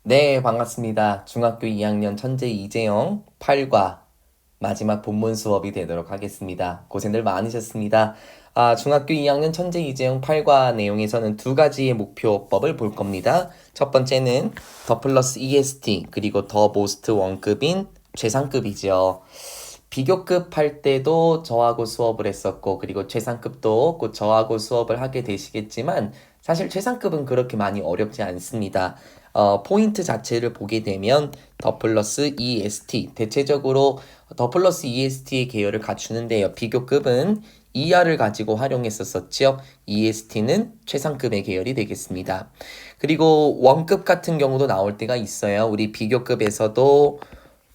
네, 반갑습니다. 중학교 2학년 천재 이재영 8과 마지막 본문 수업이 되도록 하겠습니다. 고생들 많으셨습니다. 중학교 2학년 천재 이재영 8과 내용에서는 두 가지의 목표법을 볼 겁니다. 첫 번째는 더 플러스 EST, 그리고 더 모스트 원급인 최상급이죠. 비교급 할 때도 저하고 수업을 했었고, 그리고 최상급도 곧 저하고 수업을 하게 되시겠지만, 사실 최상급은 그렇게 많이 어렵지 않습니다. 포인트 자체를 보게 되면 더 플러스 EST, 대체적으로 더 플러스 EST의 계열을 갖추는데요. 비교급은 이하를 가지고 활용했었었죠. EST는 최상급의 계열이 되겠습니다. 그리고 원급 같은 경우도 나올 때가 있어요. 우리 비교급에서도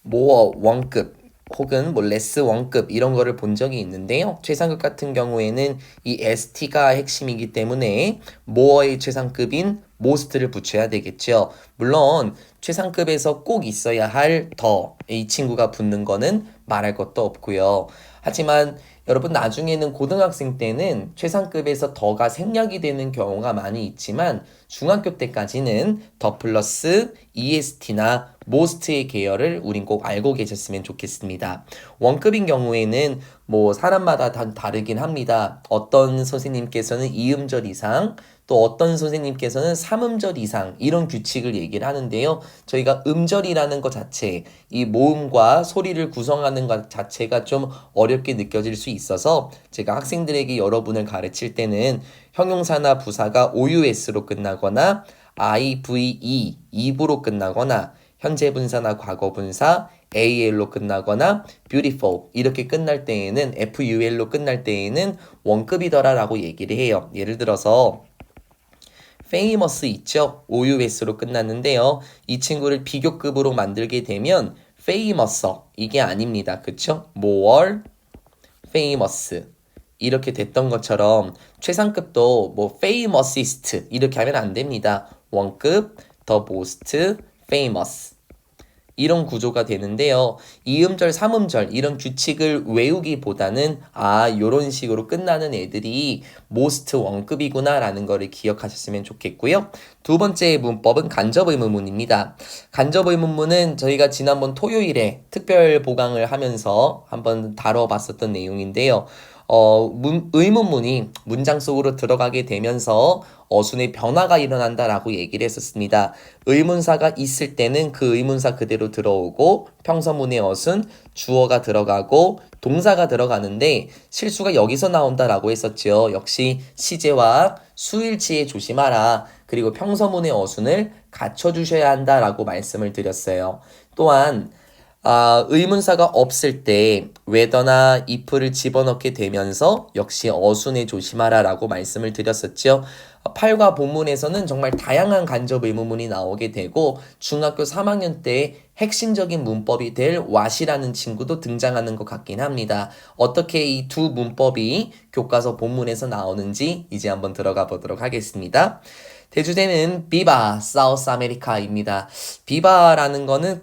모어 원급 혹은 뭐 레스 원급 이런 거를 본 적이 있는데요. 최상급 같은 경우에는 이 ST가 핵심이기 때문에 모어의 최상급인 most를 붙여야 되겠죠. 물론 최상급에서 꼭 있어야 할 더 이 친구가 붙는 거는 말할 것도 없고요. 하지만 여러분 나중에는 고등학생 때는 최상급에서 더가 생략이 되는 경우가 많이 있지만 중학교 때까지는 더 플러스 EST나 most의 계열을 우린 꼭 알고 계셨으면 좋겠습니다. 원급인 경우에는 뭐 사람마다 다 다르긴 합니다. 어떤 선생님께서는 2음절 이상, 또 어떤 선생님께서는 3음절 이상 이런 규칙을 얘기를 하는데요. 저희가 음절이라는 것 자체, 이 모음과 소리를 구성하는 것 자체가 좀 어렵게 느껴질 수 있어서 제가 학생들에게 여러분을 가르칠 때는 형용사나 부사가 OUS로 끝나거나 IVE, 이브로 끝나거나 현재 분사나 과거 분사 AL로 끝나거나 beautiful 이렇게 끝날 때에는 FUL로 끝날 때에는 원급이더라라고 얘기를 해요. 예를 들어서 famous 있죠? OUS로 끝났는데요. 이 친구를 비교급으로 만들게 되면 famous 이게 아닙니다. 그쵸? more famous 이렇게 됐던 것처럼 최상급도 뭐 famousest 이렇게 하면 안 됩니다. 원급 the most famous 이런 구조가 되는데요. 2음절, 3음절 이런 규칙을 외우기보다는 요런 식으로 끝나는 애들이 most 원급이구나라는 거를 기억하셨으면 좋겠고요. 두 번째 문법은 간접 의문문입니다. 간접 의문문은 저희가 지난번 토요일에 특별 보강을 하면서 한번 다뤄봤었던 내용인데요. 의문문이 문장 속으로 들어가게 되면서 어순의 변화가 일어난다라고 얘기를 했었습니다. 의문사가 있을 때는 그 의문사 그대로 들어오고 평서문의 어순, 주어가 들어가고 동사가 들어가는데 실수가 여기서 나온다라고 했었죠. 역시 시제와 수일치에 조심하라. 그리고 평서문의 어순을 갖춰주셔야 한다라고 말씀을 드렸어요. 또한 의문사가 없을 때 whether나 if를 집어넣게 되면서 역시 어순에 조심하라 라고 말씀을 드렸었죠. 8과 본문에서는 정말 다양한 간접 의문문이 나오게 되고 중학교 3학년 때 핵심적인 문법이 될 what이라는 친구도 등장하는 것 같긴 합니다. 어떻게 이 두 문법이 교과서 본문에서 나오는지 이제 한번 들어가 보도록 하겠습니다. 대주제는 비바 사우스 아메리카입니다. 비바라는 거는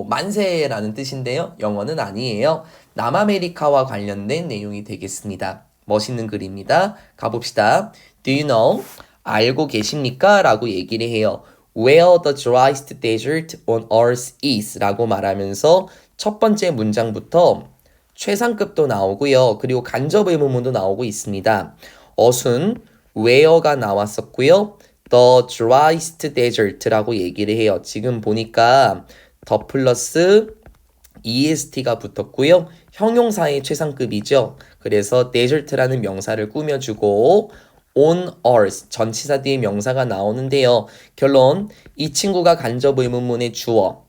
만세라는 뜻인데요. 영어는 아니에요. 남아메리카와 관련된 내용이 되겠습니다. 멋있는 글입니다. 가봅시다. Do you know? 알고 계십니까? 라고 얘기를 해요. Where the driest desert on earth is 라고 말하면서 첫 번째 문장부터 최상급도 나오고요. 그리고 간접 의문문도 나오고 있습니다. 어순 where가 나왔었고요. The driest desert라고 얘기를 해요. 지금 보니까 더 플러스 EST가 붙었고요. 형용사의 최상급이죠. 그래서 desert라는 명사를 꾸며주고 on earth 전치사 뒤에 명사가 나오는데요. 결론 이 친구가 간접 의문문의 주어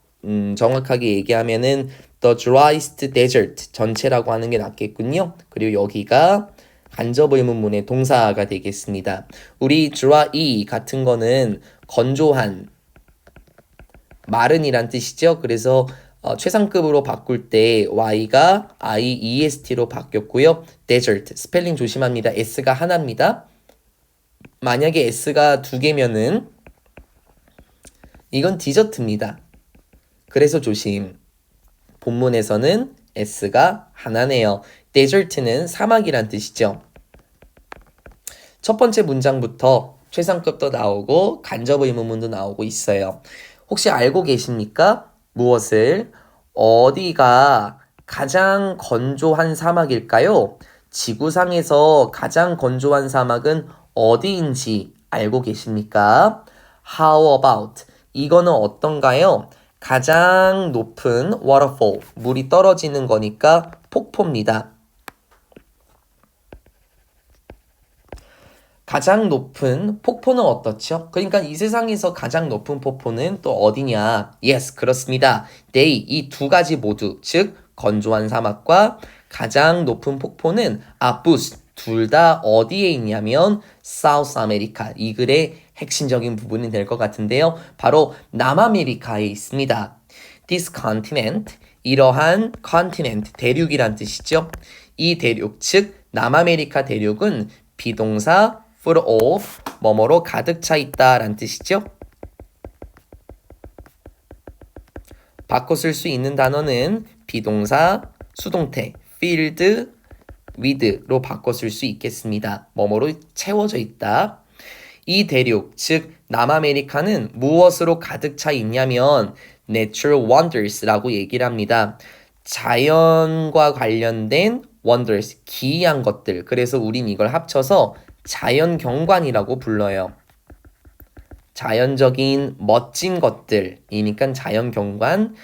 정확하게 얘기하면은 the driest desert 전체라고 하는 게 낫겠군요. 그리고 여기가 간접 의문문의 동사가 되겠습니다. 우리 dry 같은 거는 건조한, 마른이란 뜻이죠. 그래서 최상급으로 바꿀 때 y가 iest로 바뀌었고요. desert 스펠링 조심합니다. s가 하나입니다. 만약에 s가 두 개면은 이건 디저트입니다. 그래서 조심. 본문에서는 s가 하나네요. desert는 사막이란 뜻이죠. 첫 번째 문장부터 최상급도 나오고 간접 의문문도 나오고 있어요. 혹시 알고 계십니까? 무엇을? 어디가 가장 건조한 사막일까요? 지구상에서 가장 건조한 사막은 어디인지 알고 계십니까? How about? 이거는 어떤가요? 가장 높은 waterfall, 물이 떨어지는 거니까 폭포입니다. 가장 높은 폭포는 어떻죠? 그러니까 이 세상에서 가장 높은 폭포는 또 어디냐? Yes, 그렇습니다. They, 이 두 가지 모두, 즉 건조한 사막과 가장 높은 폭포는 아부스, 둘 다 어디에 있냐면 사우스 아메리카, 이 글의 핵심적인 부분이 될 것 같은데요. 바로 남아메리카에 있습니다. This continent, 이러한 continent, 대륙이란 뜻이죠. 이 대륙, 즉 남아메리카 대륙은 비동사 full of, 뭐뭐로 가득 차 있다 라는 뜻이죠. 바꿔 쓸 수 있는 단어는 비동사, 수동태, filled with로 바꿔 쓸 수 있겠습니다. 뭐뭐로 채워져 있다. 이 대륙, 즉 남아메리카는 무엇으로 가득 차 있냐면 natural wonders라고 얘기를 합니다. 자연과 관련된 wonders, 기이한 것들. 그래서 우린 이걸 합쳐서 자연경관이라고 불러요. 자연적인 멋진 것들이니까 자연경관.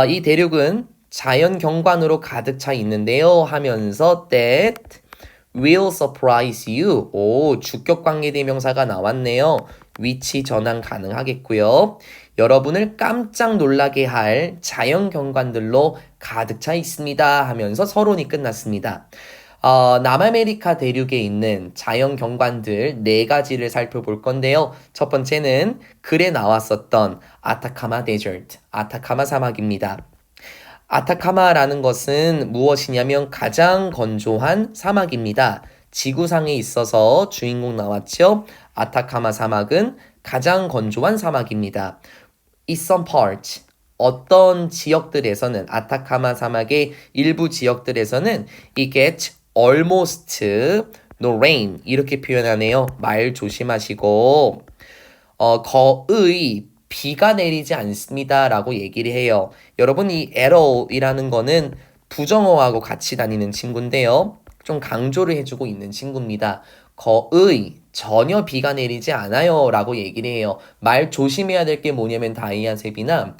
이 대륙은 자연경관으로 가득 차 있는데요 하면서 that will surprise you. 오, 주격관계대명사가 나왔네요. 위치 전환 가능하겠고요. 여러분을 깜짝 놀라게 할 자연경관들로 가득 차 있습니다 하면서 서론이 끝났습니다. 남아메리카 대륙에 있는 자연경관들 4가지를 살펴볼 건데요. 첫 번째는 글에 나왔었던 아타카마 데저트, 아타카마 사막입니다. 아타카마라는 것은 무엇이냐면 가장 건조한 사막입니다. 지구상에 있어서 주인공 나왔죠? 아타카마 사막은 가장 건조한 사막입니다. In some parts, 어떤 지역들에서는 아타카마 사막의 일부 지역들에서는 it gets almost no rain 이렇게 표현하네요. 말 조심하시고 거의 비가 내리지 않습니다 라고 얘기를 해요. 여러분 이 at all이라는 거는 부정어하고 같이 다니는 친구인데요. 좀 강조를 해주고 있는 친구입니다. 거의 전혀 비가 내리지 않아요 라고 얘기를 해요. 말 조심해야 될 게 뭐냐면 다이아셉이나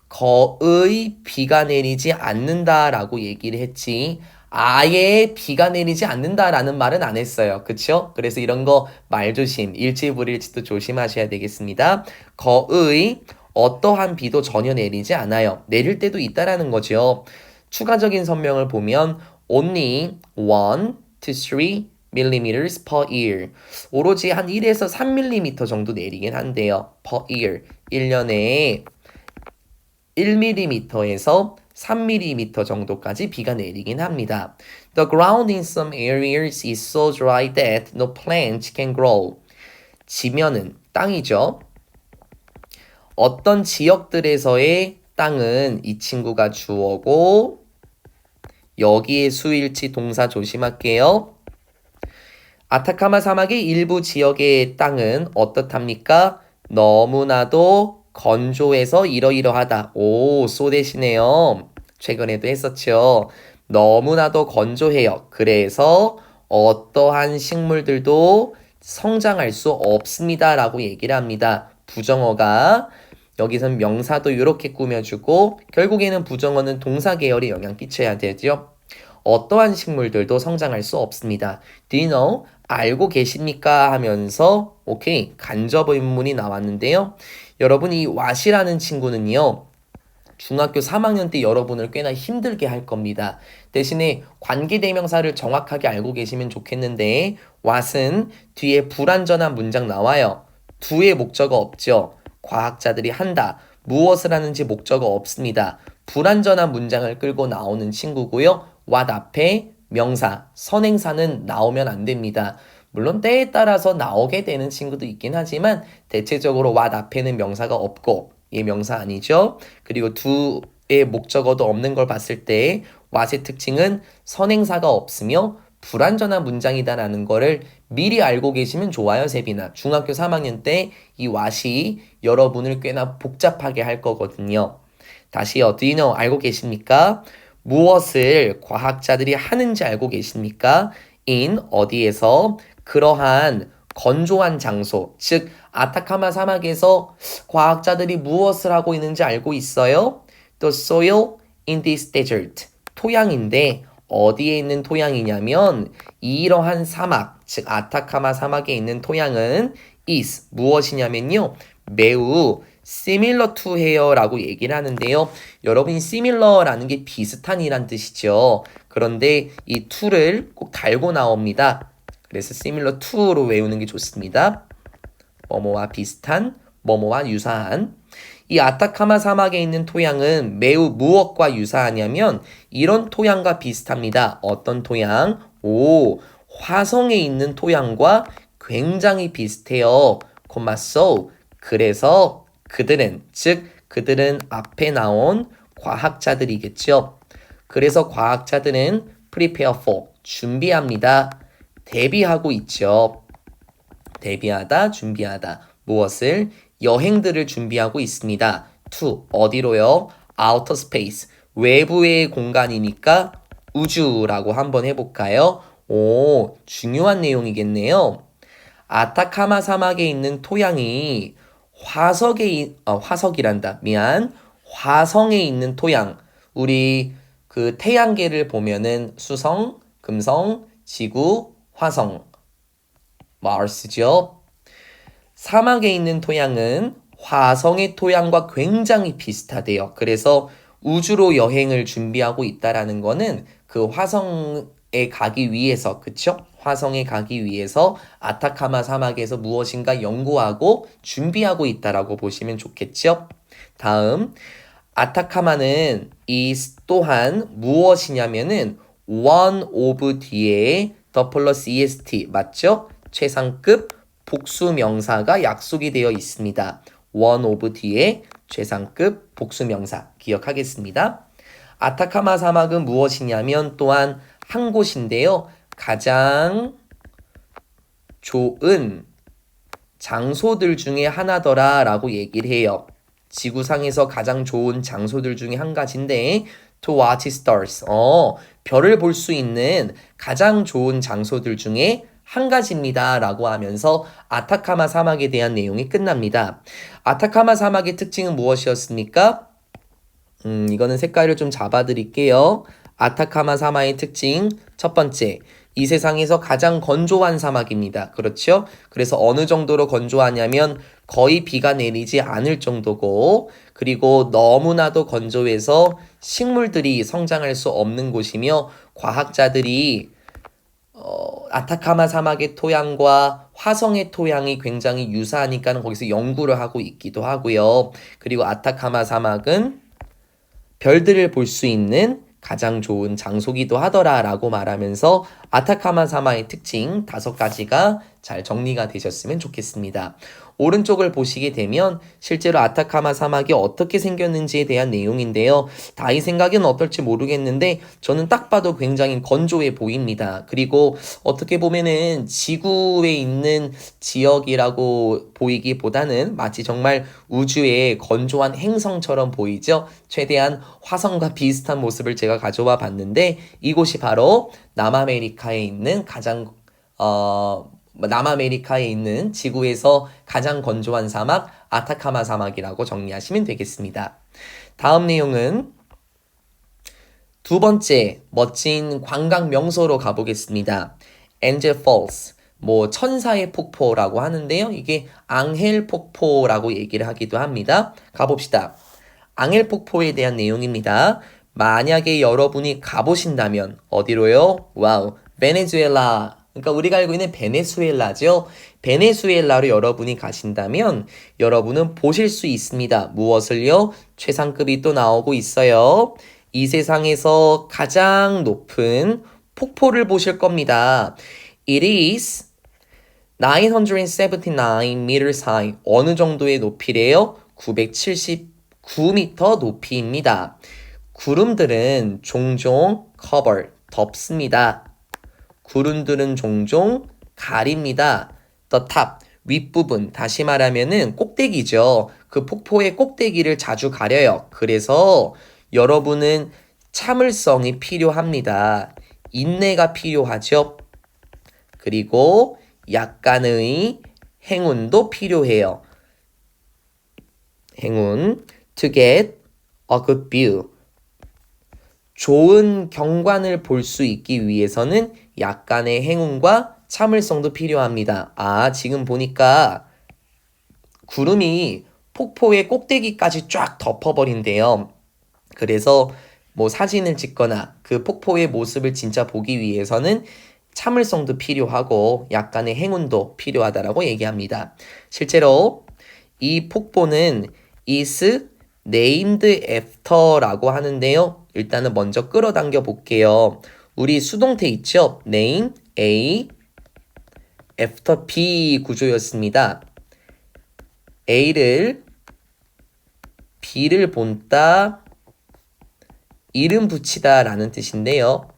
거의 비가 내리지 않는다 라고 얘기를 했지 아예 비가 내리지 않는다라는 말은 안 했어요. 그쵸? 그래서 이런 거 말조심, 일치불일치도 조심하셔야 되겠습니다. 거의 어떠한 비도 전혀 내리지 않아요. 내릴 때도 있다라는 거죠. 추가적인 설명을 보면 only 1 to 3 millimeters per year. 오로지 한 1에서 3mm 정도 내리긴 한데요. per year. 1년에 1mm에서 3mm 정도까지 비가 내리긴 합니다. The ground in some areas is so dry that no plants can grow. 지면은 땅이죠. 어떤 지역들에서의 땅은 이 친구가 주어고 여기에 수일치 동사 조심할게요. 아타카마 사막의 일부 지역의 땅은 어떻답니까? 너무나도 건조해서 이러이러하다. 오, 쏘대시네요. 최근에도 했었죠. 너무나도 건조해요. 그래서 어떠한 식물들도 성장할 수 없습니다. 라고 얘기를 합니다. 부정어가 여기선 명사도 이렇게 꾸며주고 결국에는 부정어는 동사 계열에 영향 끼쳐야 되죠. 어떠한 식물들도 성장할 수 없습니다. Do you know? 알고 계십니까? 하면서 오케이 간접 의문문이 나왔는데요. 여러분 이 왓이라는 친구는요. 중학교 3학년 때 여러분을 꽤나 힘들게 할 겁니다. 대신에 관계대명사를 정확하게 알고 계시면 좋겠는데 what은 뒤에 불완전한 문장 나와요. do의 목적어 없죠. 과학자들이 한다. 무엇을 하는지 목적어 없습니다. 불완전한 문장을 끌고 나오는 친구고요. what 앞에 명사, 선행사는 나오면 안 됩니다. 물론 때에 따라서 나오게 되는 친구도 있긴 하지만 대체적으로 what 앞에는 명사가 없고 이 명사 아니죠. 그리고 do의 목적어도 없는 걸 봤을 때 what의 특징은 선행사가 없으며 불완전한 문장이다라는 거를 미리 알고 계시면 좋아요, 세빈아. 중학교 3학년 때 이 what이 여러분을 꽤나 복잡하게 할 거거든요. 다시 do you know 알고 계십니까? 무엇을 과학자들이 하는지 알고 계십니까? in 어디에서 그러한 건조한 장소, 즉 아타카마 사막에서 과학자들이 무엇을 하고 있는지 알고 있어요? The soil in this desert. 토양인데 어디에 있는 토양이냐면 이러한 사막, 즉 아타카마 사막에 있는 토양은 is 무엇이냐면요. 매우 similar to here라고 얘기를 하는데요. 여러분이 similar라는 게 비슷한이란 뜻이죠. 그런데 이 to를 꼭 달고 나옵니다. 그래서 similar to로 외우는 게 좋습니다. 뭐뭐와 비슷한, 뭐뭐와 유사한. 이 아타카마 사막에 있는 토양은 매우 무엇과 유사하냐면 이런 토양과 비슷합니다. 어떤 토양? 화성에 있는 토양과 굉장히 비슷해요. so 그래서 그들은 앞에 나온 과학자들이겠죠. 그래서 과학자들은 prepare for 준비합니다. 대비하고 있죠. 대비하다, 준비하다. 무엇을? 여행들을 준비하고 있습니다. to 어디로요? outer space 외부의 공간이니까 우주라고 한번 해볼까요? 중요한 내용이겠네요. 아타카마 사막에 있는 토양이 화성에 있는 토양. 우리 그 태양계를 보면은 수성, 금성, 지구, 화성, 마rs죠. 사막에 있는 토양은 화성의 토양과 굉장히 비슷하대요. 그래서 우주로 여행을 준비하고 있다라는 거는 그 화성에 가기 위해서, 그쵸? 화성에 가기 위해서 아타카마 사막에서 무엇인가 연구하고 준비하고 있다라고 보시면 좋겠죠? 다음, 아타카마는 또한 무엇이냐면은 one of 뒤에 the plus est 맞죠? 최상급 복수 명사가 약속이 되어 있습니다. one of 뒤에 최상급 복수 명사 기억하겠습니다. 아타카마 사막은 무엇이냐면 또한 한 곳인데요. 가장 좋은 장소들 중에 하나더라 라고 얘기를 해요. 지구상에서 가장 좋은 장소들 중에 한 가지인데 to watch stars. 별을 볼 수 있는 가장 좋은 장소들 중에 한 가지입니다 라고 하면서 아타카마 사막에 대한 내용이 끝납니다. 아타카마 사막의 특징은 무엇이었습니까? 이거는 색깔을 좀 잡아드릴게요. 아타카마 사막의 특징 첫 번째, 이 세상에서 가장 건조한 사막입니다. 그렇죠? 그래서 어느 정도로 건조하냐면 거의 비가 내리지 않을 정도고, 그리고 너무나도 건조해서 식물들이 성장할 수 없는 곳이며 과학자들이 아타카마 사막의 토양과 화성의 토양이 굉장히 유사하니까 거기서 연구를 하고 있기도 하고요. 그리고 아타카마 사막은 별들을 볼 수 있는 가장 좋은 장소기도 하더라라고 말하면서 아타카마 사막의 특징 5가지가 잘 정리가 되셨으면 좋겠습니다. 오른쪽을 보시게 되면 실제로 아타카마 사막이 어떻게 생겼는지에 대한 내용인데요. 다이 생각은 어떨지 모르겠는데 저는 딱 봐도 굉장히 건조해 보입니다. 그리고 어떻게 보면은 지구에 있는 지역이라고 보이기보다는 마치 정말 우주의 건조한 행성처럼 보이죠. 최대한 화성과 비슷한 모습을 제가 가져와 봤는데 이곳이 바로 남아메리카에 있는 남아메리카에 있는 지구에서 가장 건조한 사막 아타카마 사막이라고 정리하시면 되겠습니다. 다음 내용은 두 번째 멋진 관광 명소로 가보겠습니다. 엔젤 폴스, 천사의 폭포라고 하는데요. 이게 앙헬 폭포라고 얘기를 하기도 합니다. 가봅시다. 앙헬 폭포에 대한 내용입니다. 만약에 여러분이 가보신다면 어디로요? 와우, 베네수엘라. 그러니까 우리가 알고 있는 베네수엘라죠. 베네수엘라로 여러분이 가신다면 여러분은 보실 수 있습니다. 무엇을요? 최상급이 또 나오고 있어요. 이 세상에서 가장 높은 폭포를 보실 겁니다. It is 979 meters high. 어느 정도의 높이래요? 979m 높이입니다. 구름들은 종종 덮습니다. 구름들은 종종 가립니다. the top, 윗부분, 다시 말하면은 꼭대기죠. 그 폭포의 꼭대기를 자주 가려요. 그래서 여러분은 참을성이 필요합니다. 인내가 필요하죠. 그리고 약간의 행운도 필요해요. 행운, to get a good view. 좋은 경관을 볼 수 있기 위해서는 약간의 행운과 참을성도 필요합니다. 아, 지금 보니까 구름이 폭포의 꼭대기까지 쫙 덮어버린대요. 그래서 뭐 사진을 찍거나 그 폭포의 모습을 진짜 보기 위해서는 참을성도 필요하고 약간의 행운도 필요하다라고 얘기합니다. 실제로 이 폭포는 is named after라고 하는데요. 일단은 먼저 끌어당겨 볼게요. 우리 수동태 있죠? name A after B 구조였습니다. A를 B를 본따 이름 붙이다 라는 뜻인데요.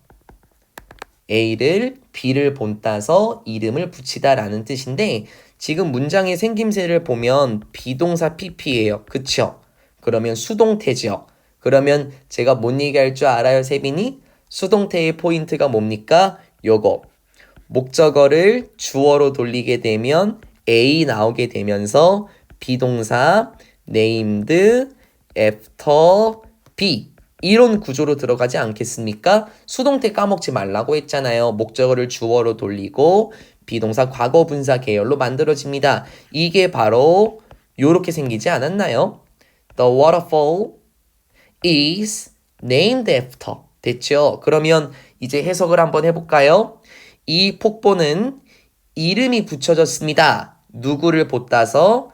A를 B를 본따서 이름을 붙이다 라는 뜻인데 지금 문장의 생김새를 보면 비동사 PP예요. 그쵸? 그러면 수동태죠. 그러면 제가 뭔 얘기할 줄 알아요, 세빈이? 수동태의 포인트가 뭡니까? 요거. 목적어를 주어로 돌리게 되면 A 나오게 되면서 비동사 named after B 이런 구조로 들어가지 않겠습니까? 수동태 까먹지 말라고 했잖아요. 목적어를 주어로 돌리고 비동사 과거분사 계열로 만들어집니다. 이게 바로 요렇게 생기지 않았나요? The waterfall is named after. 됐죠? 그러면 이제 해석을 한번 해볼까요? 이 폭포는 이름이 붙여졌습니다. 누구를 본따서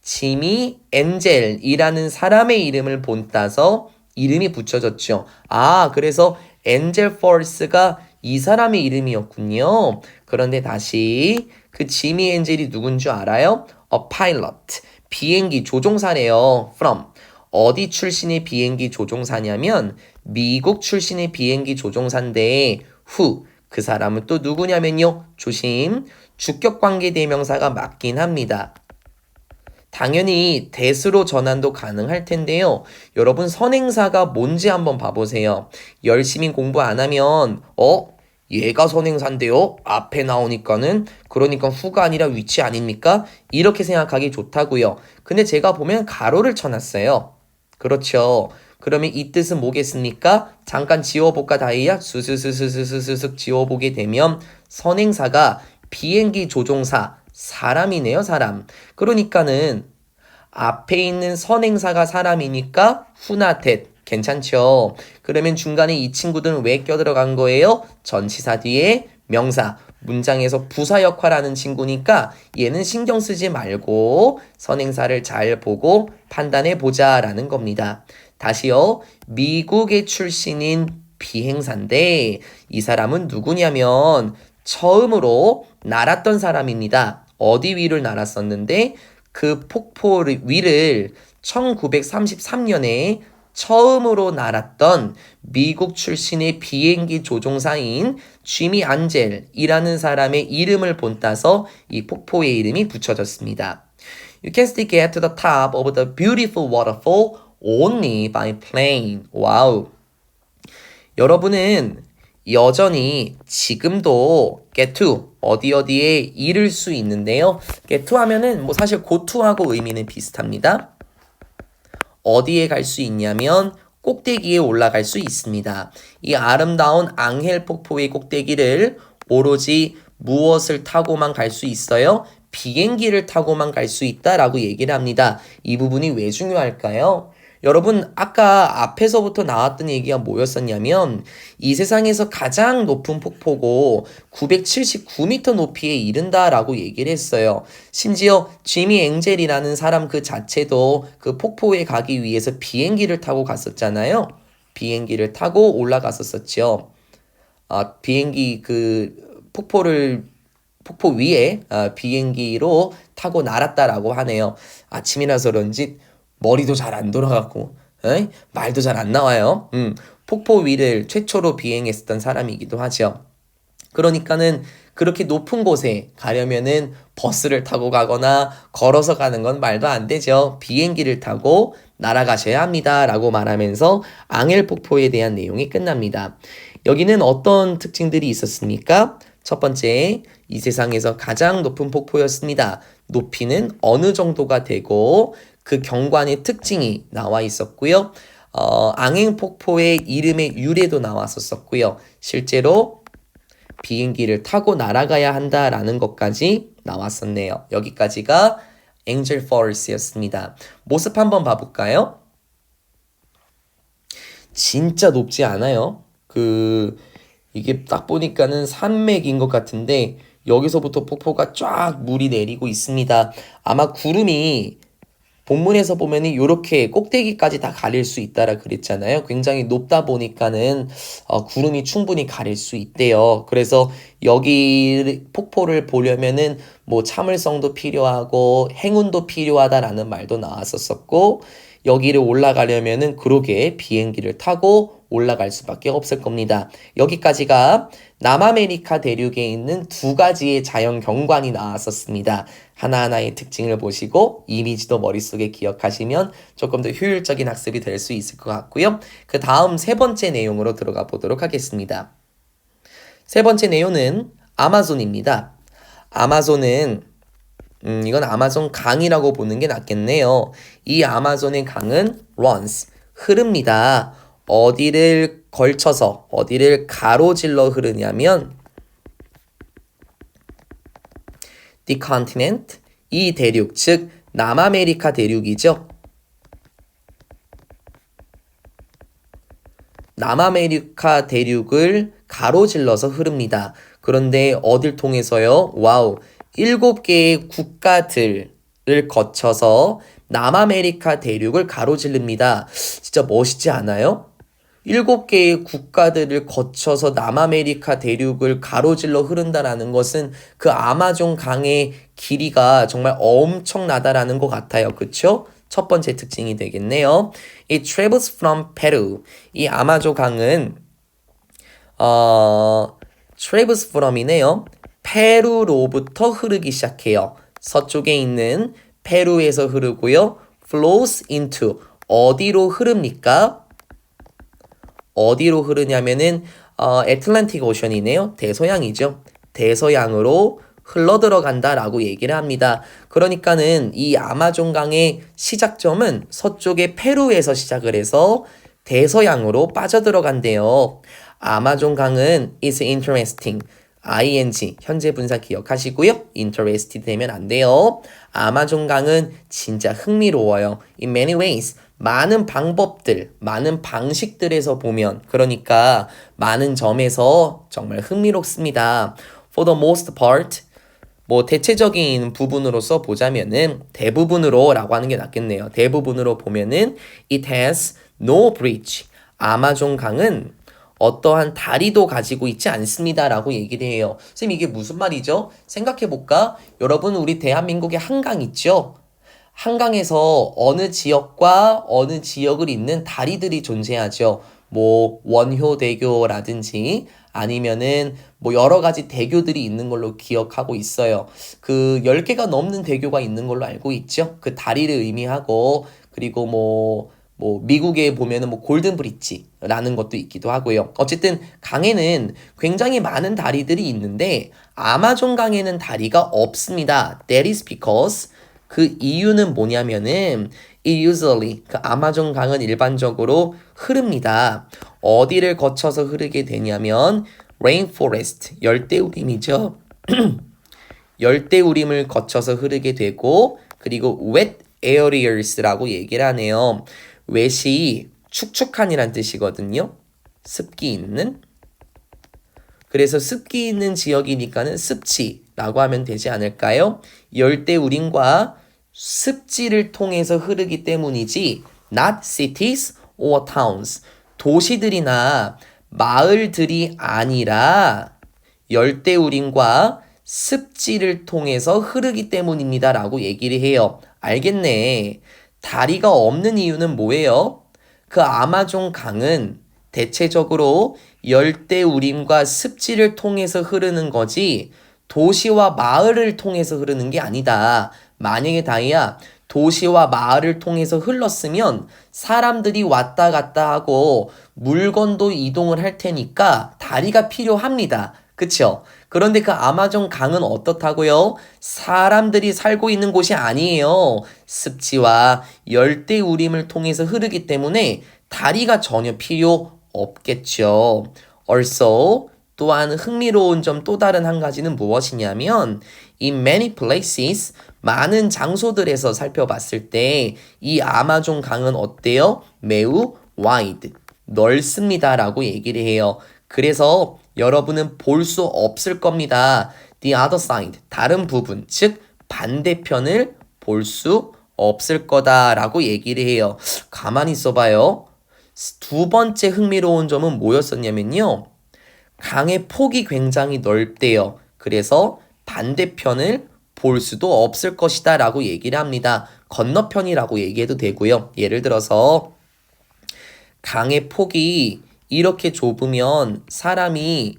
지미 엔젤이라는 사람의 이름을 본따서 이름이 붙여졌죠. 아, 그래서 엔젤 펄스가 이 사람의 이름이었군요. 그런데 다시 그 지미 엔젤이 누군 줄 알아요? A pilot. 비행기 조종사래요. From. 어디 출신의 비행기 조종사냐면 미국 출신의 비행기 조종사인데 who. 그 사람은 또 누구냐면요. 조심. 주격관계 대명사가 맞긴 합니다. 당연히 that으로 전환도 가능할 텐데요. 여러분 선행사가 뭔지 한번 봐보세요. 열심히 공부 안 하면 얘가 선행사인데요? 앞에 나오니까는 그러니까 who가 아니라 which 아닙니까? 이렇게 생각하기 좋다고요. 근데 제가 보면 가로를 쳐놨어요. 그렇죠. 그러면 이 뜻은 뭐겠습니까? 잠깐 지워볼까 다이야? 수수수수수수수 지워보게 되면 선행사가 비행기 조종사 사람이네요. 사람. 그러니까는 앞에 있는 선행사가 사람이니까 who나 that 괜찮죠? 그러면 중간에 이 친구들은 왜 껴들어간 거예요? 전치사 뒤에 명사. 문장에서 부사 역할하는 친구니까 얘는 신경 쓰지 말고 선행사를 잘 보고 판단해 보자라는 겁니다. 다시요. 미국의 출신인 비행사인데 이 사람은 누구냐면 처음으로 날았던 사람입니다. 어디 위를 날았었는데 그 폭포 위를 1933년에 처음으로 날았던 미국 출신의 비행기 조종사인 지미 안젤이라는 사람의 이름을 본따서 이 폭포의 이름이 붙여졌습니다. You can still get to the top of the beautiful waterfall only by plane. 와우. 여러분은 여전히 지금도 get to 어디에 이를 수 있는데요. get to 하면은 뭐 사실 go to하고 의미는 비슷합니다. 어디에 갈 수 있냐면 꼭대기에 올라갈 수 있습니다. 이 아름다운 앙헬 폭포의 꼭대기를 오로지 무엇을 타고만 갈 수 있어요? 비행기를 타고만 갈 수 있다라고 얘기를 합니다. 이 부분이 왜 중요할까요? 여러분 아까 앞에서부터 나왔던 얘기가 뭐였었냐면 이 세상에서 가장 높은 폭포고 979m 높이에 이른다라고 얘기를 했어요. 심지어 지미 앵젤이라는 사람 그 자체도 그 폭포에 가기 위해서 비행기를 타고 갔었잖아요. 비행기를 타고 올라갔었었죠. 비행기 그 폭포 위에 비행기로 타고 날았다라고 하네요. 아침이라서 그런지 머리도 잘 안 돌아가고 말도 잘 안 나와요. 폭포 위를 최초로 비행했었던 사람이기도 하죠. 그러니까는 그렇게 높은 곳에 가려면은 버스를 타고 가거나 걸어서 가는 건 말도 안 되죠. 비행기를 타고 날아가셔야 합니다. 라고 말하면서 앙헬 폭포에 대한 내용이 끝납니다. 여기는 어떤 특징들이 있었습니까? 첫 번째, 이 세상에서 가장 높은 폭포였습니다. 높이는 어느 정도가 되고 그 경관의 특징이 나와 있었고요. 앙행 폭포의 이름의 유래도 나왔었고요. 실제로 비행기를 타고 날아가야 한다라는 것까지 나왔었네요. 여기까지가 Angel Falls였습니다. 모습 한번 봐볼까요? 진짜 높지 않아요. 이게 딱 보니까는 산맥인 것 같은데 여기서부터 폭포가 쫙 물이 내리고 있습니다. 아마 구름이 본문에서 보면은 이렇게 꼭대기까지 다 가릴 수 있다라 그랬잖아요. 굉장히 높다 보니까는 구름이 충분히 가릴 수 있대요. 그래서 여기 폭포를 보려면은 뭐 참을성도 필요하고 행운도 필요하다라는 말도 나왔었고 여기를 올라가려면은 그러게 비행기를 타고 올라갈 수밖에 없을 겁니다. 여기까지가 남아메리카 대륙에 있는 두 가지의 자연 경관이 나왔었습니다. 하나하나의 특징을 보시고 이미지도 머릿속에 기억하시면 조금 더 효율적인 학습이 될 수 있을 것 같고요. 그 다음 세 번째 내용으로 들어가 보도록 하겠습니다. 세 번째 내용은 아마존입니다. 아마존은 이건 아마존 강이라고 보는 게 낫겠네요. 이 아마존의 강은 runs, 흐릅니다. 어디를 걸쳐서, 어디를 가로질러 흐르냐면 the continent, 이 대륙, 즉 남아메리카 대륙이죠. 남아메리카 대륙을 가로질러서 흐릅니다. 그런데 어딜 통해서요? 와우, 7개의 국가들을 거쳐서 남아메리카 대륙을 가로지릅니다. 진짜 멋있지 않아요? 7개의 국가들을 거쳐서 남아메리카 대륙을 가로질러 흐른다라는 것은 그 아마존 강의 길이가 정말 엄청나다라는 것 같아요. 그쵸? 첫 번째 특징이 되겠네요. It travels from Peru. 이 아마존 강은 travels from이네요. 페루로부터 흐르기 시작해요. 서쪽에 있는 페루에서 흐르고요. flows into. 어디로 흐릅니까? 어디로 흐르냐면은 애틀랜틱 오션이네요. 대서양이죠. 대서양으로 흘러들어간다라고 얘기를 합니다. 그러니까는 이 아마존 강의 시작점은 서쪽의 페루에서 시작을 해서 대서양으로 빠져들어간대요. 아마존 강은 is interesting. ing 현재 분사 기억하시고요. interested 되면 안 돼요. 아마존 강은 진짜 흥미로워요. In many ways. 많은 방법들, 많은 방식들에서 보면 그러니까 많은 점에서 정말 흥미롭습니다. For the most part, 뭐 대체적인 부분으로서 보자면은 대부분으로 라고 하는 게 낫겠네요. 대부분으로 보면은 it has no bridge. 아마존 강은 어떠한 다리도 가지고 있지 않습니다. 라고 얘기를 해요. 선생님 이게 무슨 말이죠? 생각해볼까? 여러분 우리 대한민국에 한강 있죠? 한강에서 어느 지역과 어느 지역을 잇는 다리들이 존재하죠. 뭐 원효대교라든지 아니면은 뭐 여러 가지 대교들이 있는 걸로 기억하고 있어요. 그 10개가 넘는 대교가 있는 걸로 알고 있죠. 그 다리를 의미하고 그리고 뭐 미국에 보면은 뭐 골든 브릿지라는 것도 있기도 하고요. 어쨌든 강에는 굉장히 많은 다리들이 있는데 아마존 강에는 다리가 없습니다. That is because 그 이유는 뭐냐면은 it usually 그 아마존 강은 일반적으로 흐릅니다. 어디를 거쳐서 흐르게 되냐면 rainforest 열대우림이죠. 열대우림을 거쳐서 흐르게 되고 그리고 wet areas라고 얘기를 하네요. wet이 축축한이란 뜻이거든요. 습기 있는. 그래서 습기 있는 지역이니까는 습지라고 하면 되지 않을까요? 열대우림과 습지를 통해서 흐르기 때문이지 not cities or towns 도시들이나 마을들이 아니라 열대우림과 습지를 통해서 흐르기 때문입니다 라고 얘기를 해요. 알겠네. 다리가 없는 이유는 뭐예요? 그 아마존 강은 대체적으로 열대우림과 습지를 통해서 흐르는 거지 도시와 마을을 통해서 흐르는 게 아니다. 만약에 다이야 도시와 마을을 통해서 흘렀으면 사람들이 왔다 갔다 하고 물건도 이동을 할 테니까 다리가 필요합니다. 그쵸? 그런데 그 아마존 강은 어떻다고요? 사람들이 살고 있는 곳이 아니에요. 습지와 열대우림을 통해서 흐르기 때문에 다리가 전혀 필요 없겠죠. Also, 또한 흥미로운 점 또 다른 한 가지는 무엇이냐면 in many places, 많은 장소들에서 살펴봤을 때 이 아마존 강은 어때요? 매우 wide, 넓습니다라고 얘기를 해요. 그래서 여러분은 볼 수 없을 겁니다. The other side, 다른 부분, 즉 반대편을 볼 수 없을 거다라고 얘기를 해요. 가만히 있어봐요. 두 번째 흥미로운 점은 뭐였었냐면요. 강의 폭이 굉장히 넓대요. 그래서 반대편을 볼 수도 없을 것이다 라고 얘기를 합니다. 건너편이라고 얘기해도 되고요. 예를 들어서 강의 폭이 이렇게 좁으면 사람이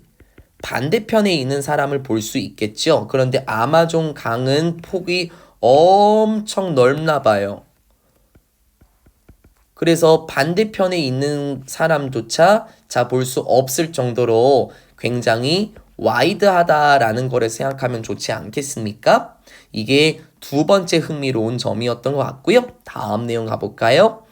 반대편에 있는 사람을 볼 수 있겠죠. 그런데 아마존 강은 폭이 엄청 넓나 봐요. 그래서 반대편에 있는 사람조차 볼 수 없을 정도로 굉장히 와이드하다라는 거를 생각하면 좋지 않겠습니까? 이게 두 번째 흥미로운 점이었던 것 같고요. 다음 내용 가볼까요?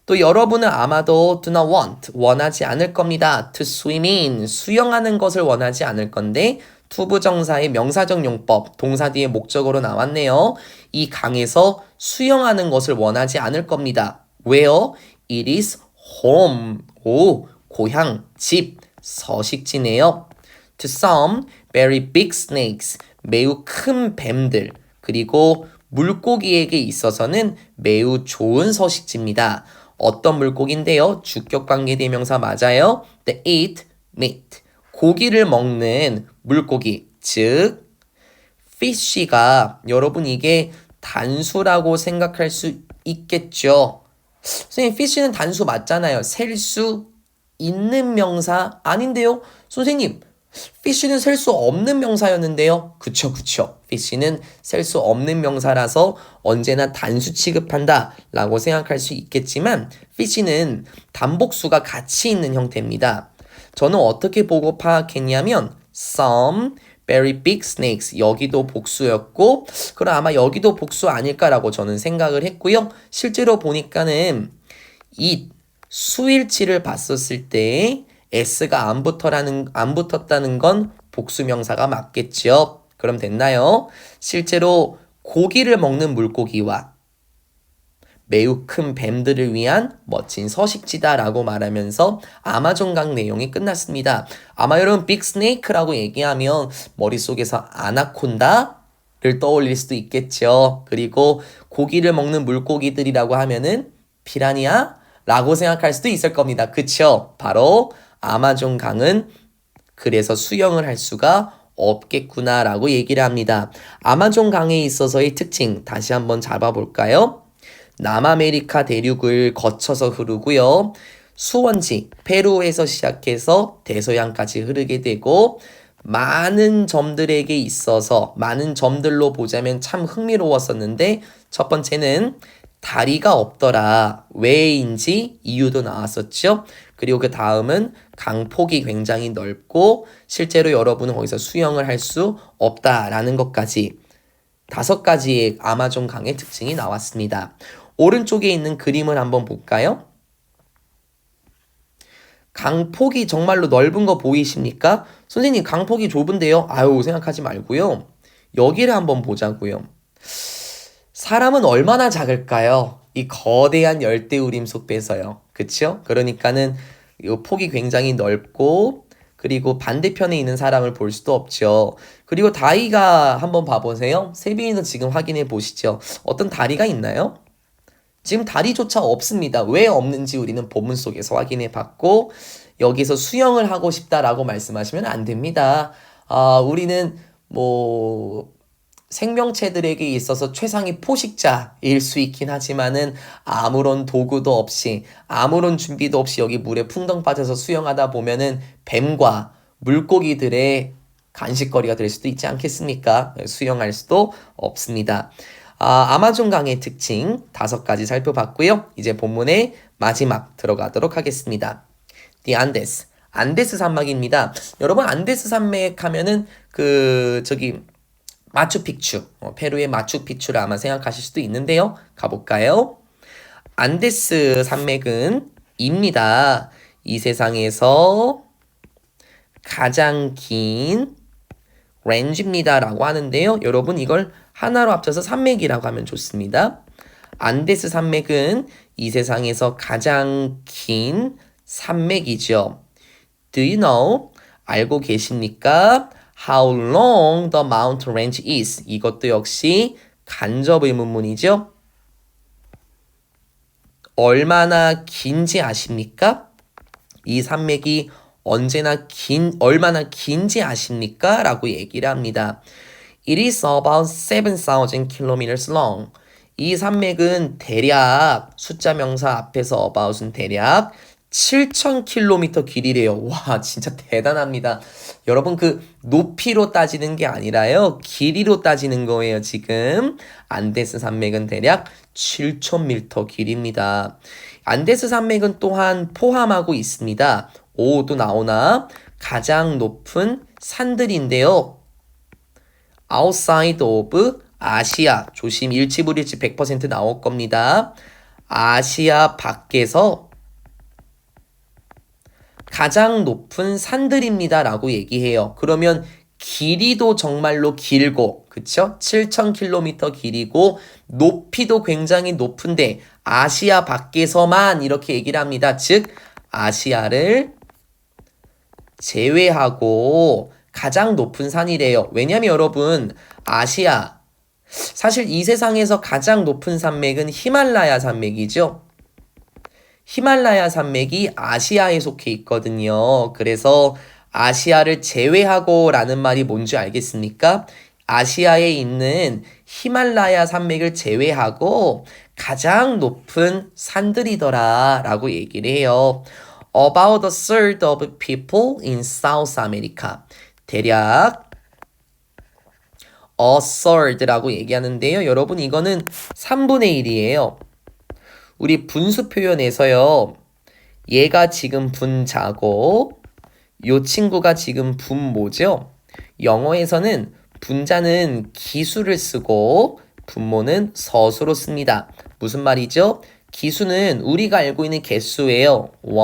또 여러분은 아마도 do not want, 원하지 않을 겁니다. to swim in, 수영하는 것을 원하지 않을 건데 투부정사의 명사적 용법, 동사 뒤에 목적어로 나왔네요. 이 강에서 수영하는 것을 원하지 않을 겁니다. 왜요? It is home. 오, 고향, 집, 서식지네요. To some very big snakes. 매우 큰 뱀들. 그리고 물고기에게 있어서는 매우 좋은 서식지입니다. 어떤 물고기인데요? 주격 관계 대명사 맞아요. They eat meat. 고기를 먹는 물고기. 즉, fish가 여러분 이게 단수라고 생각할 수 있겠죠. 선생님, fish는 단수 맞잖아요. 셀 수 있는 명사 아닌데요? 선생님, fish는 셀 수 없는 명사였는데요? 그쵸. fish는 셀 수 없는 명사라서 언제나 단수 취급한다 라고 생각할 수 있겠지만 fish는 단복수가 같이 있는 형태입니다. 저는 어떻게 보고 파악했냐면 some very big snakes, 여기도 복수였고 그럼 아마 여기도 복수 아닐까라고 저는 생각을 했고요. 실제로 보니까는 이 수일치를 봤었을 때 s가 안 붙었다는 건 복수명사가 맞겠죠. 그럼 됐나요? 실제로 고기를 먹는 물고기와 매우 큰 뱀들을 위한 멋진 서식지다라고 말하면서 아마존강 내용이 끝났습니다. 아마 여러분 빅 스네이크라고 얘기하면 머릿속에서 아나콘다를 떠올릴 수도 있겠죠. 그리고 고기를 먹는 물고기들이라고 하면은 피라니아? 라고 생각할 수도 있을 겁니다. 그쵸? 바로 아마존 강은 그래서 수영을 할 수가 없겠구나 라고 얘기를 합니다. 아마존 강에 있어서의 특징 다시 한번 잡아볼까요? 남아메리카 대륙을 거쳐서 흐르고요. 수원지, 페루에서 시작해서 대서양까지 흐르게 되고 많은 점들에게 있어서 많은 점들로 보자면 참 흥미로웠었는데 첫 번째는 다리가 없더라. 왜인지 이유도 나왔었죠. 그리고 그 다음은 강폭이 굉장히 넓고 실제로 여러분은 거기서 수영을 할 수 없다라는 것까지 5가지의 아마존 강의 특징이 나왔습니다. 오른쪽에 있는 그림을 한번 볼까요? 강폭이 정말로 넓은 거 보이십니까? 선생님 강폭이 좁은데요? 아유 생각하지 말고요. 여기를 한번 보자고요. 사람은 얼마나 작을까요? 이 거대한 열대우림 속에서요. 그쵸? 그러니까는 이 폭이 굉장히 넓고 그리고 반대편에 있는 사람을 볼 수도 없죠. 그리고 다리가 한번 봐보세요. 세빈이도 지금 확인해 보시죠. 어떤 다리가 있나요? 지금 다리조차 없습니다. 왜 없는지 우리는 본문 속에서 확인해 봤고 여기서 수영을 하고 싶다라고 말씀하시면 안 됩니다. 우리는 생명체들에게 있어서 최상의 포식자일 수 있긴 하지만은 아무런 도구도 없이 아무런 준비도 없이 여기 물에 풍덩 빠져서 수영하다 보면은 뱀과 물고기들의 간식거리가 될 수도 있지 않겠습니까? 수영할 수도 없습니다. 아마존 강의 특징 5가지 살펴봤고요. 이제 본문의 마지막 들어가도록 하겠습니다. The Andes. 안데스 산맥입니다. 여러분 안데스 산맥 하면은 마추픽추, 페루의 마추픽추를 아마 생각하실 수도 있는데요. 가볼까요? 안데스 산맥은 입니다. 이 세상에서 가장 긴 렌즈입니다 라고 하는데요. 여러분 이걸 하나로 합쳐서 산맥이라고 하면 좋습니다. 안데스 산맥은 이 세상에서 가장 긴 산맥이죠. Do you know? 알고 계십니까? How long the mountain range is? 이것도 역시 간접 의문문이죠. 얼마나 긴지 아십니까? 이 산맥이 얼마나 긴지 아십니까? 라고 얘기를 합니다. It is about 7,000 kilometers long. 이 산맥은 대략 숫자 명사 앞에서 about은 대략 7,000km 길이래요. 와, 진짜 대단합니다. 여러분 높이로 따지는 게 아니라요. 길이로 따지는 거예요, 지금. 안데스 산맥은 대략 7,000m 길입니다. 안데스 산맥은 또한 포함하고 있습니다. 오도 나오나 가장 높은 산들인데요. outside of 아시아. 조심 일치불일치 100% 나올 겁니다. 아시아 밖에서 가장 높은 산들입니다 라고 얘기해요. 그러면 길이도 정말로 길고 그쵸? 7,000km 길이고 높이도 굉장히 높은데 아시아 밖에서만 이렇게 얘기를 합니다. 즉 아시아를 제외하고 가장 높은 산이래요. 왜냐면 여러분 아시아 사실 이 세상에서 가장 높은 산맥은 히말라야 산맥이죠. 히말라야 산맥이 아시아에 속해 있거든요. 그래서 아시아를 제외하고 라는 말이 뭔지 알겠습니까? 아시아에 있는 히말라야 산맥을 제외하고 가장 높은 산들이더라 라고 얘기를 해요. About a third of people in South America. 대략 a third라고 얘기하는데요. 여러분 이거는 3분의 1이에요. 우리 분수 표현에서요. 얘가 지금 분자고 요 친구가 지금 분모죠. 영어에서는 분자는 기수를 쓰고 분모는 서수로 씁니다. 무슨 말이죠? 기수는 우리가 알고 있는 개수예요. 1, 2,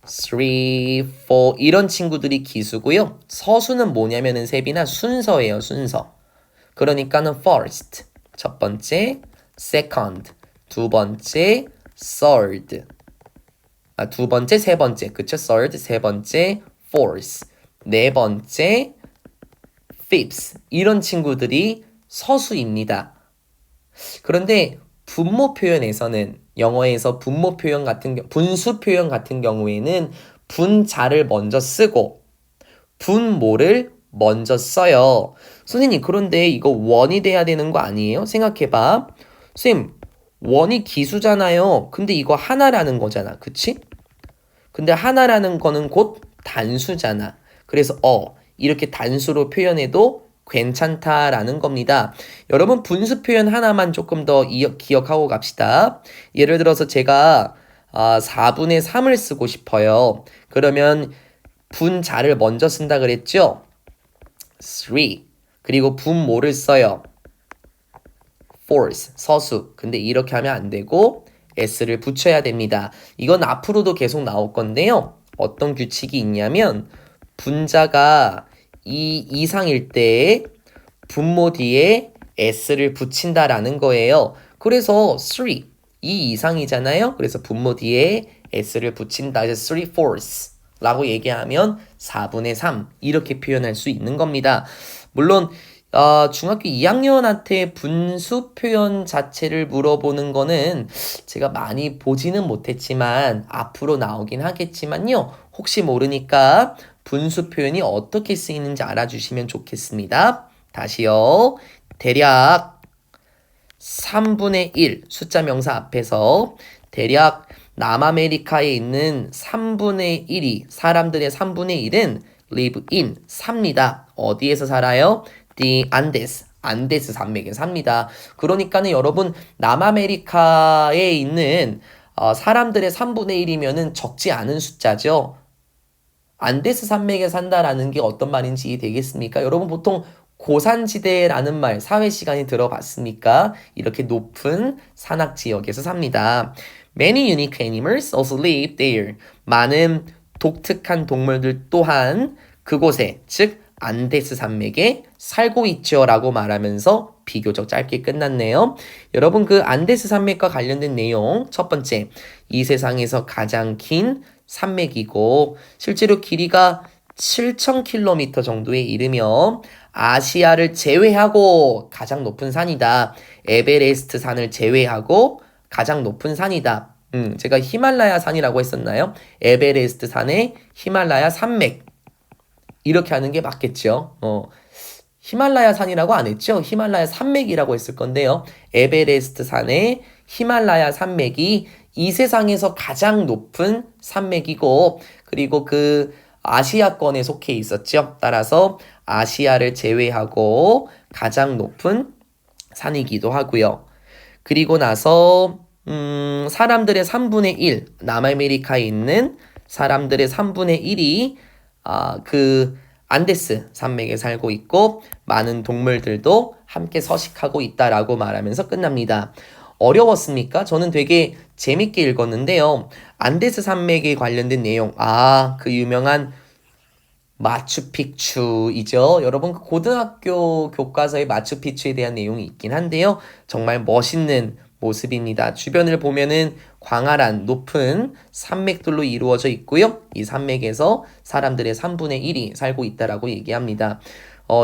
3, 4 이런 친구들이 기수고요. 서수는 뭐냐면은 세빈아 순서예요. 순서. 그러니까는 first 첫 번째, second 두 번째, third 두 번째, 세 번째 그쵸? third 세 번째, fourth 네 번째, fifth 이런 친구들이 서수입니다. 그런데 분모 표현에서는 영어에서 분수 표현 같은 경우에는 분자를 먼저 쓰고 분모를 먼저 써요. 선생님 그런데 이거 원이 돼야 되는 거 아니에요? 생각해봐. 선생님 원이 기수잖아요. 근데 이거 하나라는 거잖아. 그치? 근데 하나라는 거는 곧 단수잖아. 그래서 이렇게 단수로 표현해도 괜찮다라는 겁니다. 여러분 분수 표현 하나만 조금 더 기억하고 갑시다. 예를 들어서 제가 4분의 3을 쓰고 싶어요. 그러면 분자를 먼저 쓴다 그랬죠? 3 그리고 분모를 써요. fourth 서수. 근데 이렇게 하면 안 되고 s를 붙여야 됩니다. 이건 앞으로도 계속 나올 건데요. 어떤 규칙이 있냐면 분자가 2 이상일 때 분모 뒤에 s를 붙인다라는 거예요. 그래서 3 2 이상이잖아요. 그래서 분모 뒤에 s를 붙인다. 그래서 3 fourths 라고 얘기하면 4분의 3 이렇게 표현할 수 있는 겁니다. 물론 중학교 2학년한테 분수 표현 자체를 물어보는 거는 제가 많이 보지는 못했지만 앞으로 나오긴 하겠지만요. 혹시 모르니까 분수 표현이 어떻게 쓰이는지 알아주시면 좋겠습니다. 다시요. 대략 3분의 1 숫자 명사 앞에서 대략 남아메리카에 있는 3분의 1이 사람들의 3분의 1은 live in 삽니다. 어디에서 살아요? The Andes. 안데스 산맥에 삽니다. 그러니까는 여러분 남아메리카에 있는 사람들의 3분의 1이면은 적지 않은 숫자죠. 안데스 산맥에 산다라는 게 어떤 말인지 이해되겠습니까? 여러분 보통 고산지대라는 말 사회 시간에 들어봤습니까? 이렇게 높은 산악 지역에서 삽니다. Many unique animals also live there. 많은 독특한 동물들 또한 그곳에, 즉 안데스 산맥에 살고 있죠 라고 말하면서 비교적 짧게 끝났네요. 여러분 그 안데스 산맥과 관련된 내용 첫 번째, 이 세상에서 가장 긴 산맥이고 실제로 길이가 7,000km 정도에 이르며 아시아를 제외하고 가장 높은 산이다. 에베레스트 산을 제외하고 가장 높은 산이다. 제가 히말라야 산이라고 했었나요? 에베레스트 산의 히말라야 산맥. 이렇게 하는 게 맞겠죠. 히말라야 산이라고 안 했죠? 히말라야 산맥이라고 했을 건데요. 에베레스트 산의 히말라야 산맥이 이 세상에서 가장 높은 산맥이고, 그리고 그 아시아권에 속해 있었죠. 따라서 아시아를 제외하고 가장 높은 산이기도 하고요. 그리고 나서 사람들의 3분의 1, 남아메리카에 있는 사람들의 3분의 1이 그 안데스 산맥에 살고 있고 많은 동물들도 함께 서식하고 있다라고 말하면서 끝납니다. 어려웠습니까? 저는 되게 재밌게 읽었는데요. 안데스 산맥에 관련된 내용, 그 유명한 마추픽추이죠. 여러분 그 고등학교 교과서에 마추픽추에 대한 내용이 있긴 한데요. 정말 멋있는 모습입니다. 주변을 보면은 광활한 높은 산맥들로 이루어져 있고요. 이 산맥에서 사람들의 3분의 1이 살고 있다라고 얘기합니다.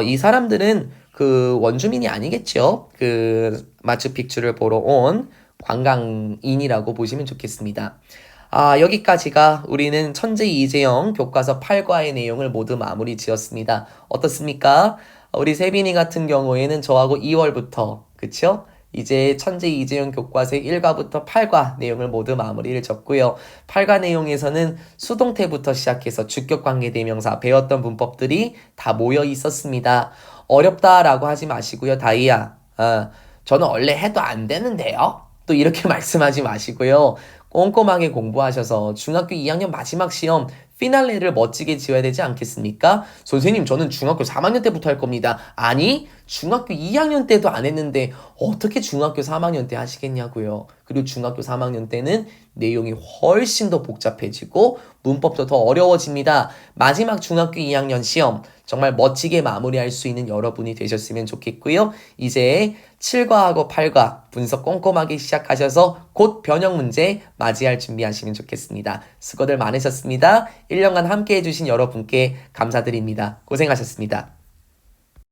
이 사람들은 그 원주민이 아니겠죠. 그 마추픽추를 보러 온 관광인이라고 보시면 좋겠습니다. 여기까지가 우리는 천재 이재영 교과서 8과의 내용을 모두 마무리 지었습니다. 어떻습니까? 우리 세빈이 같은 경우에는 저하고 2월부터, 그쵸? 이제 천재 이재영 교과서 1과부터 8과 내용을 모두 마무리를 졌고요. 8과 내용에서는 수동태부터 시작해서 주격관계대명사 배웠던 문법들이 다 모여 있었습니다. 어렵다라고 하지 마시고요. 다이아, 저는 원래 해도 안 되는데요? 또 이렇게 말씀하지 마시고요. 꼼꼼하게 공부하셔서 중학교 2학년 마지막 시험 피날레를 멋지게 지어야 되지 않겠습니까? 선생님, 저는 중학교 3학년 때부터 할 겁니다. 아니, 중학교 2학년 때도 안 했는데 어떻게 중학교 3학년 때 하시겠냐고요. 그리고 중학교 3학년 때는 내용이 훨씬 더 복잡해지고 문법도 더 어려워집니다. 마지막 중학교 2학년 시험 정말 멋지게 마무리할 수 있는 여러분이 되셨으면 좋겠고요. 이제 7과하고 8과 분석 꼼꼼하게 시작하셔서 곧 변형 문제 맞이할 준비하시면 좋겠습니다. 수고들 많으셨습니다. 1년간 함께 해주신 여러분께 감사드립니다. 고생하셨습니다.